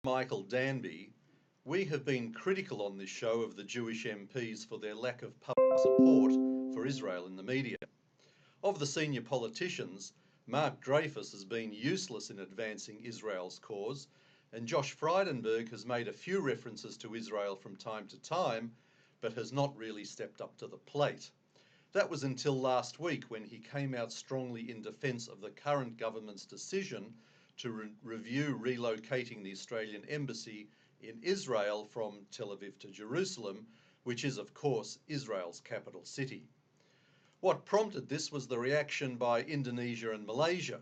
Michael Danby, we have been critical on this show of the Jewish MPs for their lack of public support for Israel in the media. Of the senior politicians, Mark Drefus has been useless in advancing Israel's cause, and Josh Frydenberg has made a few references to Israel from time to time, but has not really stepped up to the plate. That was until last week when he came out strongly in defence of the current government's decision to review relocating the Australian embassy in Israel from Tel Aviv to Jerusalem, which is of course Israel's capital city. What prompted this was the reaction by Indonesia and Malaysia,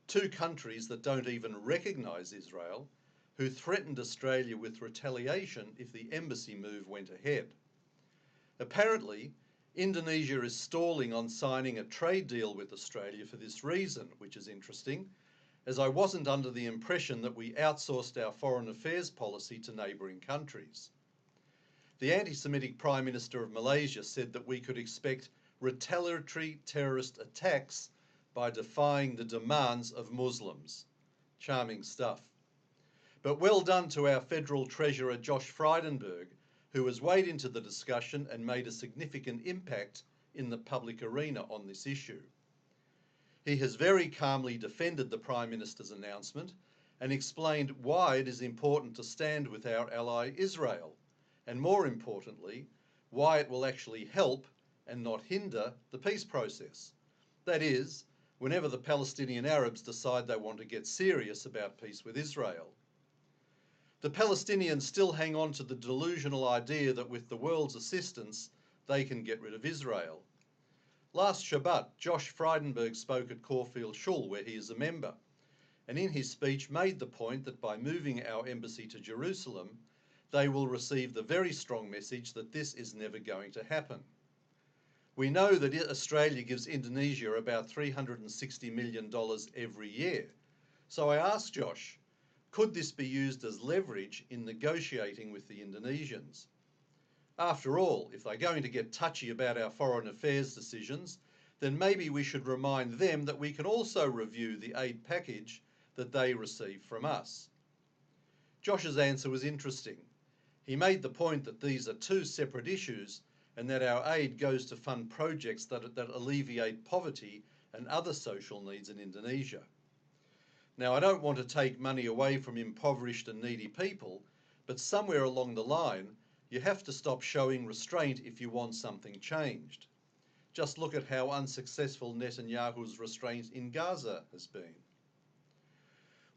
two countries that don't even recognise Israel, who threatened Australia with retaliation if the embassy move went ahead. Apparently, Indonesia is stalling on signing a trade deal with Australia for this reason, which is interesting, as I wasn't under the impression that we outsourced our foreign affairs policy to neighbouring countries. The anti-Semitic Prime Minister of Malaysia said that we could expect retaliatory terrorist attacks by defying the demands of Muslims. Charming stuff. But well done to our Federal Treasurer Josh Frydenberg, who has weighed into the discussion and made a significant impact in the public arena on this issue. He has very calmly defended the Prime Minister's announcement and explained why it is important to stand with our ally Israel, and more importantly, why it will actually help and not hinder the peace process. That is, whenever the Palestinian Arabs decide they want to get serious about peace with Israel. The Palestinians still hang on to the delusional idea that with the world's assistance, they can get rid of Israel. Last Shabbat, Josh Frydenberg spoke at Caulfield Shul, where he is a member, and in his speech made the point that by moving our embassy to Jerusalem, they will receive the very strong message that this is never going to happen. We know that Australia gives Indonesia about $360 million every year. So I asked Josh, could this be used as leverage in negotiating with the Indonesians? After all, if they're going to get touchy about our foreign affairs decisions, then maybe we should remind them that we can also review the aid package that they receive from us. Josh's answer was interesting. He made the point that these are two separate issues and that our aid goes to fund projects that alleviate poverty and other social needs in Indonesia. Now, I don't want to take money away from impoverished and needy people, but somewhere along the line, you have to stop showing restraint if you want something changed. Just look at how unsuccessful Netanyahu's restraint in Gaza has been.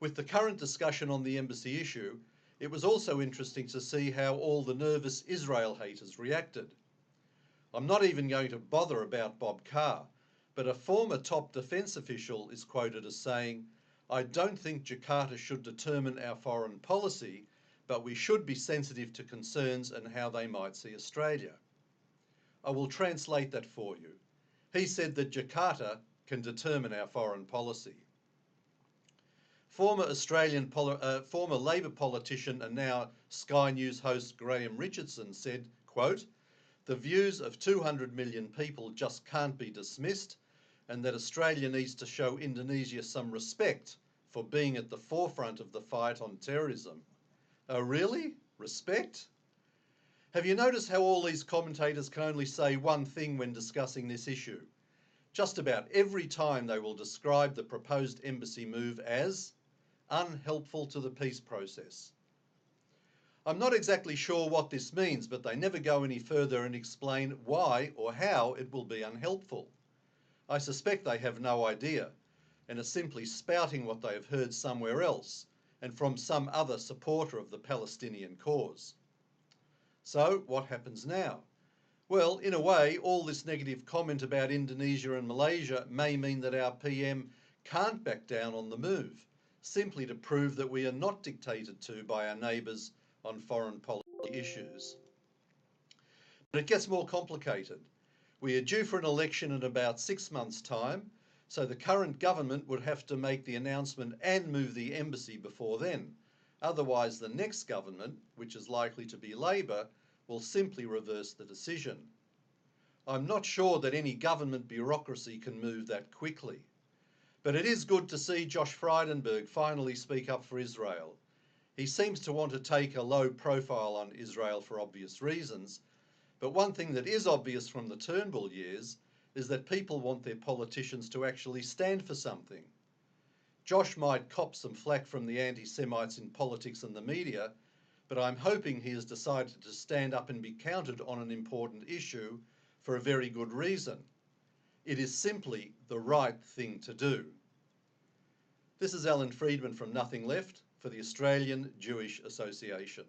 With the current discussion on the embassy issue, it was also interesting to see how all the nervous Israel haters reacted. I'm not even going to bother about Bob Carr, but a former top defence official is quoted as saying, "I don't think Jakarta should determine our foreign policy, but we should be sensitive to concerns and how they might see Australia." I will translate that for you. He said that Jakarta can determine our foreign policy. Former Labor politician and now Sky News host Graham Richardson said, quote, "The views of 200 million people just can't be dismissed, and that Australia needs to show Indonesia some respect for being at the forefront of the fight on terrorism." Oh really? Respect? Have you noticed how all these commentators can only say one thing when discussing this issue? Just about every time they will describe the proposed embassy move as unhelpful to the peace process. I'm not exactly sure what this means, but they never go any further and explain why or how it will be unhelpful. I suspect they have no idea and are simply spouting what they have heard somewhere else and from some other supporter of the Palestinian cause. So what happens now? Well, in a way, all this negative comment about Indonesia and Malaysia may mean that our PM can't back down on the move, simply to prove that we are not dictated to by our neighbours on foreign policy issues. But it gets more complicated. We are due for an election in about 6 months' time, so the current government would have to make the announcement and move the embassy before then. Otherwise, the next government, which is likely to be Labor, will simply reverse the decision. I'm not sure that any government bureaucracy can move that quickly. But it is good to see Josh Frydenberg finally speak up for Israel. He seems to want to take a low profile on Israel for obvious reasons, but one thing that is obvious from the Turnbull years is that people want their politicians to actually stand for something. Josh might cop some flack from the anti-Semites in politics and the media, but I'm hoping he has decided to stand up and be counted on an important issue for a very good reason. It is simply the right thing to do. This is Alan Freedman from Nothing Left for the Australian Jewish Association.